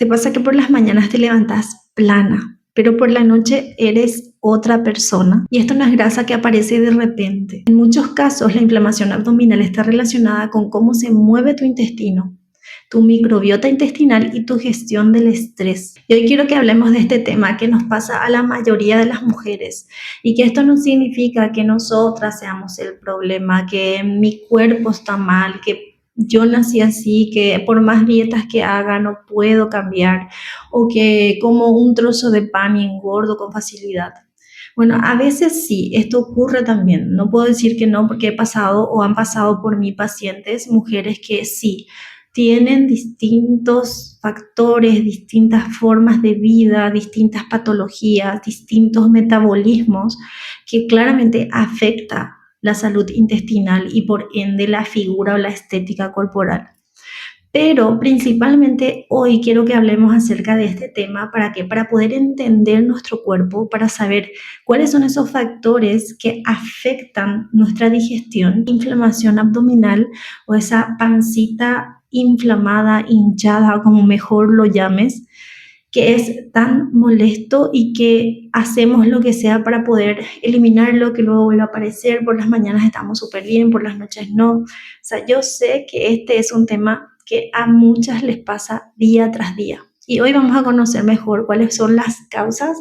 Te pasa que por las mañanas te levantas plana, pero por la noche eres otra persona y esto no es grasa que aparece de repente. En muchos casos la inflamación abdominal está relacionada con cómo se mueve tu intestino, tu microbiota intestinal y tu gestión del estrés. Y hoy quiero que hablemos de este tema que nos pasa a la mayoría de las mujeres y que esto no significa que nosotras seamos el problema, que mi cuerpo está mal, que yo nací así, que por más dietas que haga no puedo cambiar o que como un trozo de pan y engordo con facilidad. Bueno, a veces sí, esto ocurre también. No puedo decir que no porque he pasado o han pasado por mí pacientes, mujeres que sí, tienen distintos factores, distintas formas de vida, distintas patologías, distintos metabolismos que claramente afecta la salud intestinal y por ende la figura o la estética corporal. Pero principalmente hoy quiero que hablemos acerca de este tema. ¿Para qué? Para poder entender nuestro cuerpo, para saber cuáles son esos factores que afectan nuestra digestión, inflamación abdominal o esa pancita inflamada, hinchada, como mejor lo llames, que es tan molesto y que hacemos lo que sea para poder eliminarlo, que luego vuelva a aparecer. Por las mañanas estamos súper bien, por las noches no. O sea, yo sé que este es un tema que a muchas les pasa día tras día. Y hoy vamos a conocer mejor cuáles son las causas,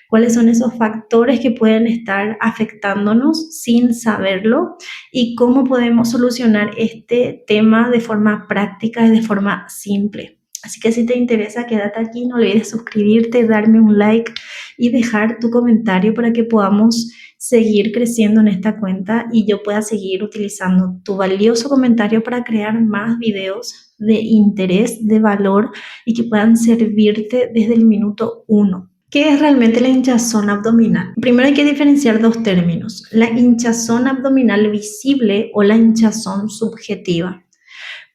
cuáles son esos factores que pueden estar afectándonos sin saberlo y cómo podemos solucionar este tema de forma práctica y de forma simple. Así que si te interesa, quédate aquí, no olvides suscribirte, darme un like y dejar tu comentario para que podamos seguir creciendo en esta cuenta y yo pueda seguir utilizando tu valioso comentario para crear más videos de interés, de valor y que puedan servirte desde el minuto 1. ¿Qué es realmente la hinchazón abdominal? Primero hay que diferenciar dos términos, la hinchazón abdominal visible o la hinchazón subjetiva.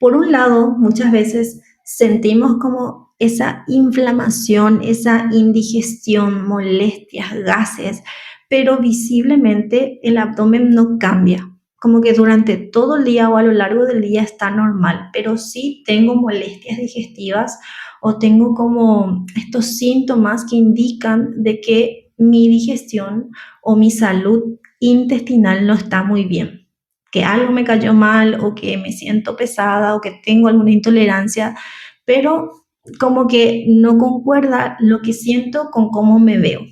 Por un lado, muchas veces sentimos como esa inflamación, esa indigestión, molestias, gases, pero visiblemente el abdomen no cambia. Como que durante todo el día o a lo largo del día está normal, pero sí tengo molestias digestivas o tengo como estos síntomas que indican de que mi digestión o mi salud intestinal no está muy bien, que algo me cayó mal o que me siento pesada o que tengo alguna intolerancia, pero como que no concuerda lo que siento con cómo me veo.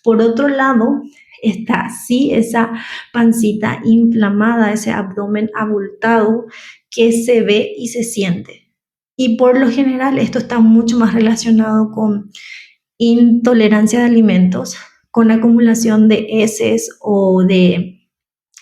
Por otro lado, está sí esa pancita inflamada, ese abdomen abultado que se ve y se siente. Y por lo general esto está mucho más relacionado con intolerancia de alimentos, con acumulación de heces o de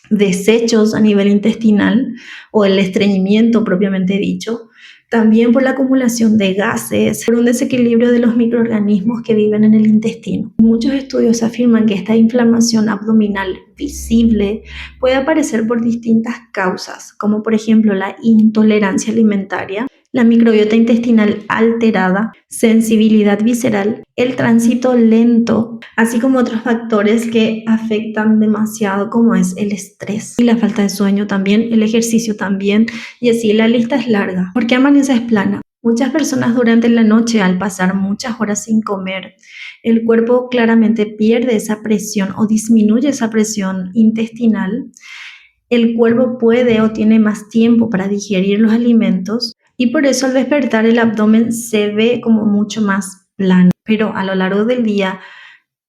desechos a nivel intestinal o el estreñimiento propiamente dicho, también por la acumulación de gases, por un desequilibrio de los microorganismos que viven en el intestino. Muchos estudios afirman que esta inflamación abdominal visible puede aparecer por distintas causas, como por ejemplo la intolerancia alimentaria, la microbiota intestinal alterada, sensibilidad visceral, el tránsito lento, así como otros factores que afectan demasiado como es el estrés y la falta de sueño también, el ejercicio también, y así la lista es larga. ¿Por qué amanece plana? Muchas personas durante la noche, al pasar muchas horas sin comer, el cuerpo claramente pierde esa presión o disminuye esa presión intestinal. El cuerpo puede o tiene más tiempo para digerir los alimentos y por eso al despertar el abdomen se ve como mucho más plano. Pero a lo largo del día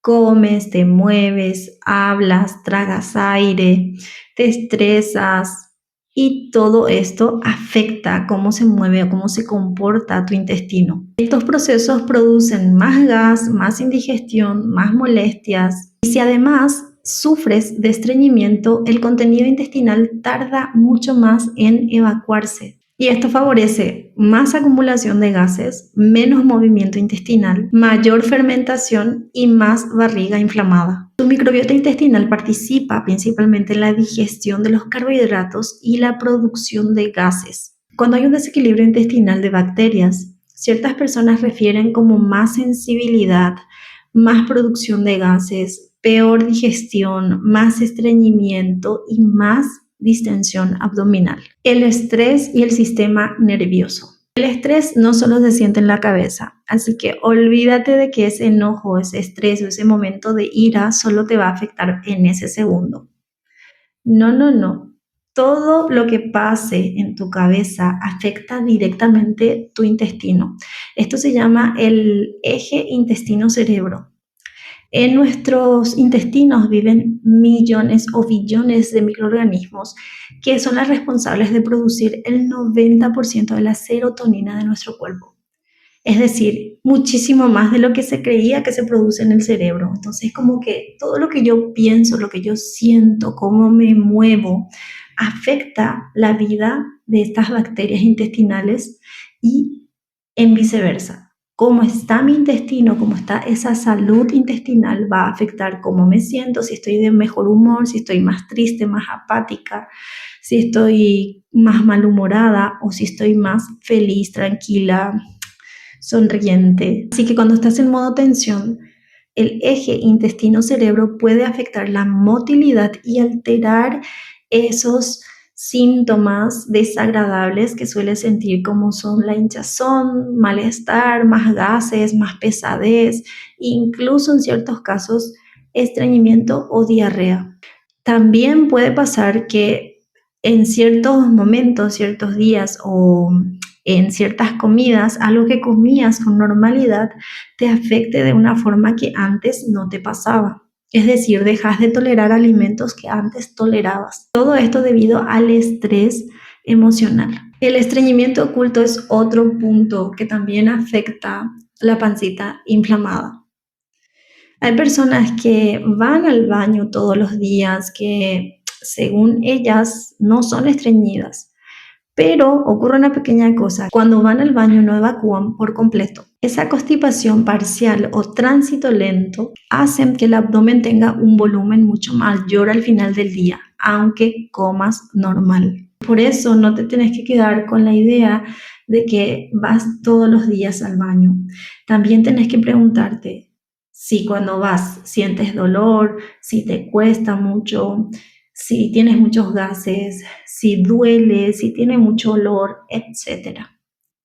comes, te mueves, hablas, tragas aire, te estresas y todo esto afecta cómo se mueve o cómo se comporta tu intestino. Estos procesos producen más gas, más indigestión, más molestias y si además sufres de estreñimiento, el contenido intestinal tarda mucho más en evacuarse. Y esto favorece más acumulación de gases, menos movimiento intestinal, mayor fermentación y más barriga inflamada. Tu microbiota intestinal participa principalmente en la digestión de los carbohidratos y la producción de gases. Cuando hay un desequilibrio intestinal de bacterias, ciertas personas refieren como más sensibilidad, más producción de gases, peor digestión, más estreñimiento y más distensión abdominal. El estrés y el sistema nervioso. El estrés no solo se siente en la cabeza, así que olvídate de que ese enojo, ese estrés o ese momento de ira solo te va a afectar en ese segundo. No, no, no. Todo lo que pase en tu cabeza afecta directamente tu intestino. Esto se llama el eje intestino-cerebro. En nuestros intestinos viven millones o billones de microorganismos que son las responsables de producir el 90% de la serotonina de nuestro cuerpo. Es decir, muchísimo más de lo que se creía que se produce en el cerebro. Entonces, como que todo lo que yo pienso, lo que yo siento, cómo me muevo, afecta la vida de estas bacterias intestinales y en viceversa. Cómo está mi intestino, cómo está esa salud intestinal, va a afectar cómo me siento, si estoy de mejor humor, si estoy más triste, más apática, si estoy más malhumorada o si estoy más feliz, tranquila, sonriente. Así que cuando estás en modo tensión, el eje intestino-cerebro puede afectar la motilidad y alterar esos síntomas desagradables que sueles sentir, como son la hinchazón, malestar, más gases, más pesadez, incluso en ciertos casos estreñimiento o diarrea. También puede pasar que en ciertos momentos, ciertos días o en ciertas comidas, algo que comías con normalidad te afecte de una forma que antes no te pasaba. Es decir, dejas de tolerar alimentos que antes tolerabas. Todo esto debido al estrés emocional. El estreñimiento oculto es otro punto que también afecta la pancita inflamada. Hay personas que van al baño todos los días, que según ellas no son estreñidas, pero ocurre una pequeña cosa: cuando van al baño no evacúan por completo. Esa constipación parcial o tránsito lento hacen que el abdomen tenga un volumen mucho mayor al final del día, aunque comas normal. Por eso no te tienes que quedar con la idea de que vas todos los días al baño. También tienes que preguntarte si cuando vas sientes dolor, si te cuesta mucho, si tienes muchos gases, si duele, si tiene mucho olor, etc.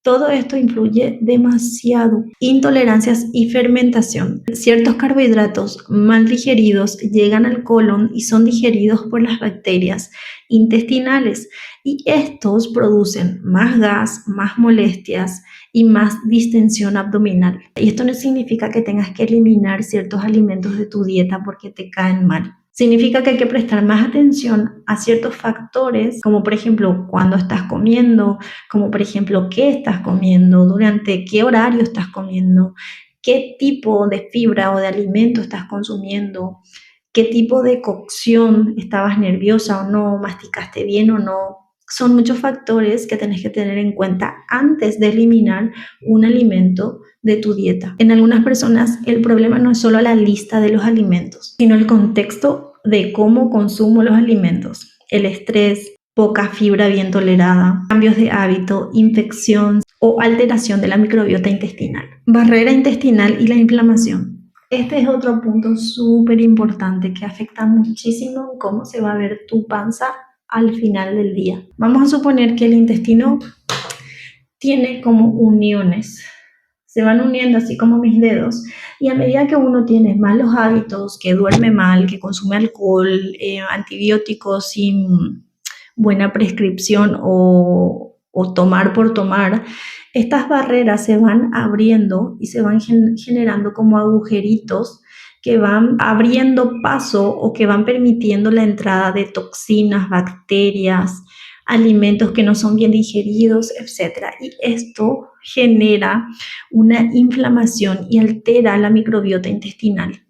Todo esto influye demasiado. Intolerancias y fermentación. Ciertos carbohidratos mal digeridos llegan al colon y son digeridos por las bacterias intestinales, y estos producen más gas, más molestias y más distensión abdominal. Y esto no significa que tengas que eliminar ciertos alimentos de tu dieta porque te caen mal. Significa que hay que prestar más atención a ciertos factores, como por ejemplo cuándo estás comiendo, como por ejemplo qué estás comiendo, durante qué horario estás comiendo, qué tipo de fibra o de alimento estás consumiendo, qué tipo de cocción, estabas nerviosa o no, masticaste bien o no. Son muchos factores que tenés que tener en cuenta antes de eliminar un alimento de tu dieta. En algunas personas el problema no es solo la lista de los alimentos, sino el contexto de cómo consumo los alimentos, el estrés, poca fibra bien tolerada, cambios de hábito, infección o alteración de la microbiota intestinal. Barrera intestinal y la inflamación. Este es otro punto súper importante que afecta muchísimo cómo se va a ver tu panza al final del día. Vamos a suponer que el intestino tiene como uniones, se van uniendo así como mis dedos, y a medida que uno tiene malos hábitos, que duerme mal, que consume alcohol, antibióticos sin buena prescripción o tomar por tomar, estas barreras se van abriendo y se van generando como agujeritos que van abriendo paso o que van permitiendo la entrada de toxinas, bacterias, alimentos que no son bien digeridos, etc. Y esto genera una inflamación y altera la microbiota intestinal.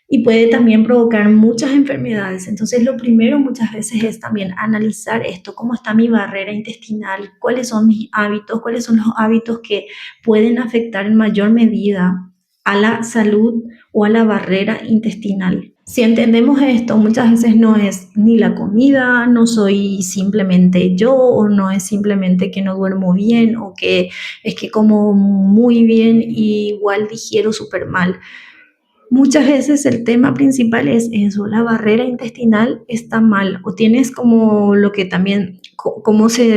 Y puede también provocar muchas enfermedades. Entonces, lo primero muchas veces es también analizar esto: cómo está mi barrera intestinal, cuáles son mis hábitos, cuáles son los hábitos que pueden afectar en mayor medida a la salud o a la barrera intestinal. Si entendemos esto, muchas veces no es ni la comida, no soy simplemente yo, o no es simplemente que no duermo bien, o que es que como muy bien y igual digiero súper mal. Muchas veces el tema principal es eso: la barrera intestinal está mal, o tienes como lo que también, como se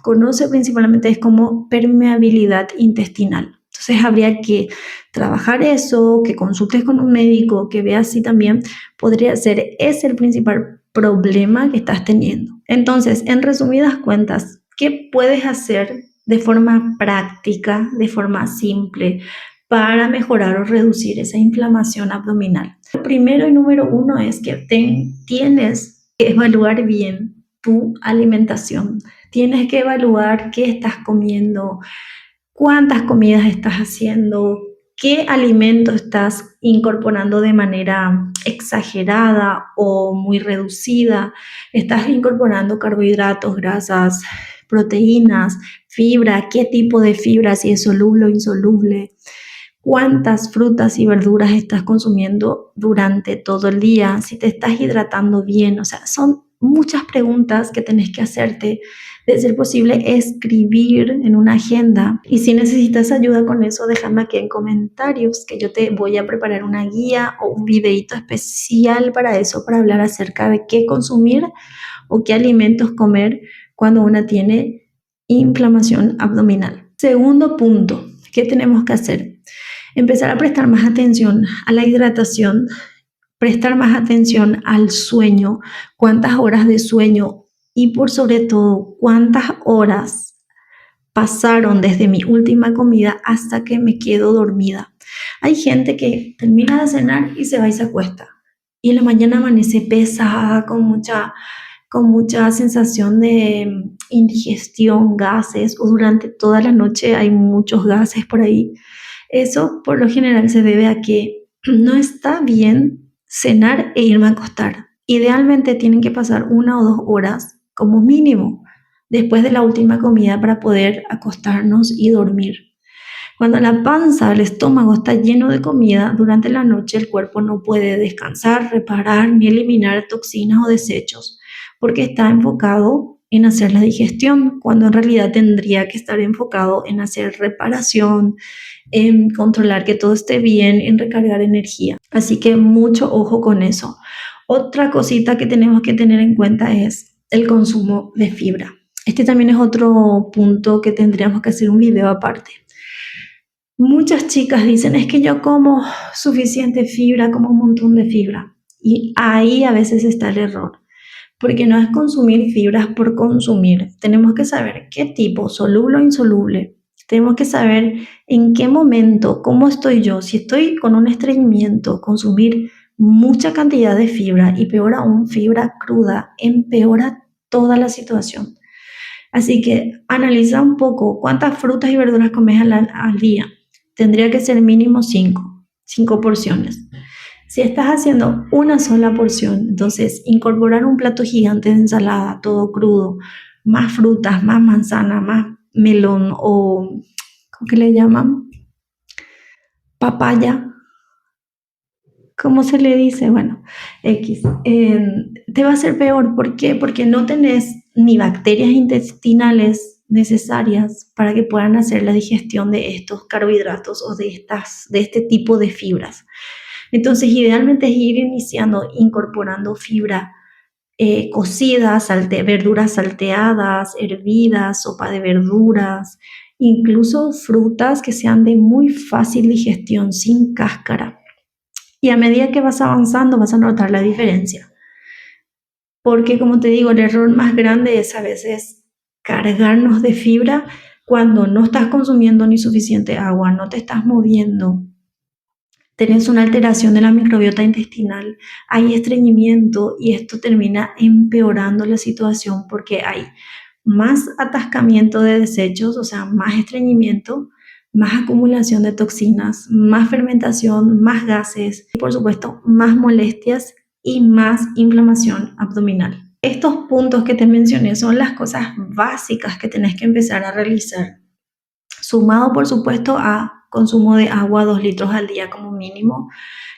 conoce principalmente es como permeabilidad intestinal. Entonces habría que trabajar eso, que consultes con un médico, que veas si también podría ser ese el principal problema que estás teniendo. Entonces, en resumidas cuentas, ¿qué puedes hacer de forma práctica, de forma simple, para mejorar o reducir esa inflamación abdominal? Lo primero y número uno es que tienes que evaluar bien tu alimentación. Tienes que evaluar qué estás comiendo, cuántas comidas estás haciendo, qué alimento estás incorporando de manera exagerada o muy reducida. Estás incorporando carbohidratos, grasas, proteínas, fibra, qué tipo de fibra, si es soluble o insoluble. Cuántas frutas y verduras estás consumiendo durante todo el día, si te estás hidratando bien. O sea, son muchas preguntas que tenés que hacerte. De ser posible, escribir en una agenda. Y si necesitas ayuda con eso, déjame aquí en comentarios que yo te voy a preparar una guía o un videito especial para eso, para hablar acerca de qué consumir o qué alimentos comer cuando una tiene inflamación abdominal. Segundo punto, ¿qué tenemos que hacer? Empezar a prestar más atención a la hidratación, prestar más atención al sueño, cuántas horas de sueño y por sobre todo cuántas horas pasaron desde mi última comida hasta que me quedo dormida. Hay gente que termina de cenar y se va y se acuesta. Y en la mañana amanece pesada, con mucha sensación de indigestión, gases, o durante toda la noche hay muchos gases por ahí. Eso por lo general se debe a que no está bien cenar e irme a acostar. Idealmente tienen que pasar 1 o 2 horas como mínimo después de la última comida para poder acostarnos y dormir. Cuando la panza, el estómago está lleno de comida, durante la noche el cuerpo no puede descansar, reparar ni eliminar toxinas o desechos porque está enfocado en hacer la digestión, cuando en realidad tendría que estar enfocado en hacer reparación, en controlar que todo esté bien, en recargar energía. Así que mucho ojo con eso. Otra cosita que tenemos que tener en cuenta es el consumo de fibra. Este también es otro punto que tendríamos que hacer un video aparte. Muchas chicas dicen, es que yo como suficiente fibra, como un montón de fibra. Y ahí a veces está el error, porque no es consumir fibras por consumir. Tenemos que saber qué tipo, soluble o insoluble. Tenemos que saber en qué momento, cómo estoy yo. Si estoy con un estreñimiento, consumir mucha cantidad de fibra y peor aún fibra cruda empeora toda la situación. Así que analiza un poco cuántas frutas y verduras comes al día. Tendría que ser mínimo 5 porciones. Si estás haciendo una sola porción, entonces incorporar un plato gigante de ensalada, todo crudo, más frutas, más manzana, más melón o, ¿cómo que le llaman? Papaya, ¿cómo se le dice? Bueno, X. Te va a ser peor. ¿Por qué? Porque no tenés ni bacterias intestinales necesarias para que puedan hacer la digestión de estos carbohidratos o de este tipo de fibras. Entonces, idealmente es ir iniciando incorporando fibra cocida, verduras salteadas, hervidas, sopa de verduras, incluso frutas que sean de muy fácil digestión, sin cáscara. Y a medida que vas avanzando vas a notar la diferencia. Porque como te digo, el error más grande es a veces cargarnos de fibra cuando no estás consumiendo ni suficiente agua, no te estás moviendo, tenés una alteración de la microbiota intestinal, hay estreñimiento y esto termina empeorando la situación porque hay más atascamiento de desechos, o sea, más estreñimiento, más acumulación de toxinas, más fermentación, más gases y por supuesto más molestias y más inflamación abdominal. Estos puntos que te mencioné son las cosas básicas que tenés que empezar a realizar, sumado por supuesto a consumo de agua 2 litros al día como mínimo,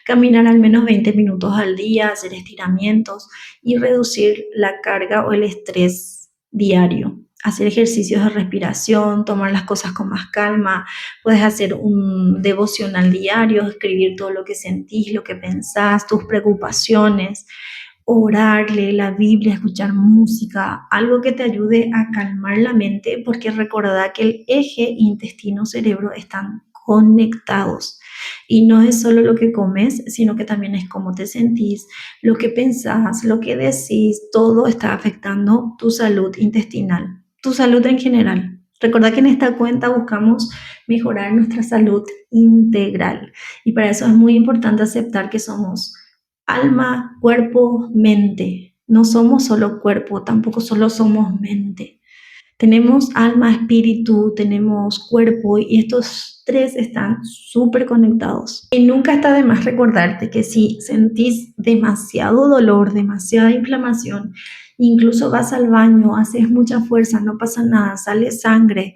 caminar al menos 20 minutos al día, hacer estiramientos y reducir la carga o el estrés diario. Hacer ejercicios de respiración, tomar las cosas con más calma, puedes hacer un devocional diario, escribir todo lo que sentís, lo que pensás, tus preocupaciones. orar, leer la Biblia, escuchar música, algo que te ayude a calmar la mente, porque recordá que el eje intestino-cerebro están conectados. Y no es solo lo que comes, sino que también es cómo te sentís, lo que pensás, lo que decís, todo está afectando tu salud intestinal, tu salud en general. Recuerda que en esta cuenta buscamos mejorar nuestra salud integral y para eso es muy importante aceptar que somos alma, cuerpo, mente. No somos solo cuerpo, tampoco solo somos mente. Tenemos alma, espíritu, tenemos cuerpo y estos tres están súper conectados. Y nunca está de más recordarte que si sentís demasiado dolor, demasiada inflamación, incluso vas al baño, haces mucha fuerza, no pasa nada, sale sangre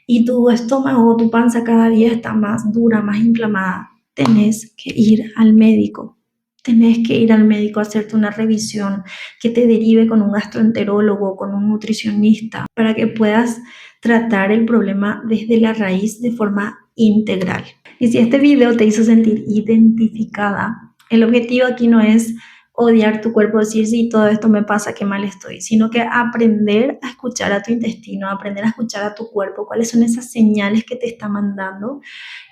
y tu estómago, tu panza cada día está más dura, más inflamada, tenés que ir al médico. Tenés que ir al médico a hacerte una revisión que te derive con un gastroenterólogo, con un nutricionista, para que puedas tratar el problema desde la raíz de forma integral. Y si este video te hizo sentir identificada, el objetivo aquí no es odiar tu cuerpo, decir, sí, todo esto me pasa, qué mal estoy, sino que aprender a escuchar a tu intestino, aprender a escuchar a tu cuerpo, cuáles son esas señales que te está mandando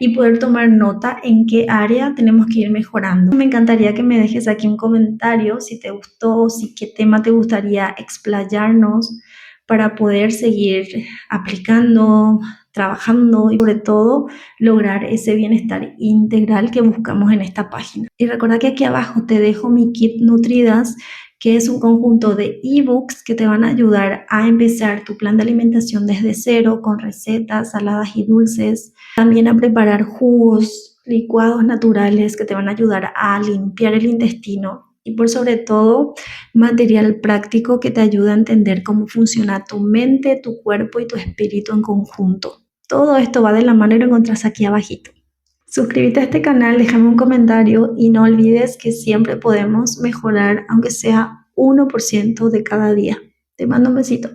y poder tomar nota en qué área tenemos que ir mejorando. Me encantaría que me dejes aquí un comentario si te gustó, si qué tema te gustaría explayarnos para poder seguir aplicando, trabajando y sobre todo lograr ese bienestar integral que buscamos en esta página. Y recuerda que aquí abajo te dejo mi kit Nutridas, que es un conjunto de ebooks que te van a ayudar a empezar tu plan de alimentación desde cero con recetas saladas y dulces, también a preparar jugos, licuados naturales que te van a ayudar a limpiar el intestino y por sobre todo material práctico que te ayuda a entender cómo funciona tu mente, tu cuerpo y tu espíritu en conjunto. Todo esto va de la mano y lo encontrás aquí abajito. Suscríbete a este canal, déjame un comentario y no olvides que siempre podemos mejorar, aunque sea 1% de cada día. Te mando un besito.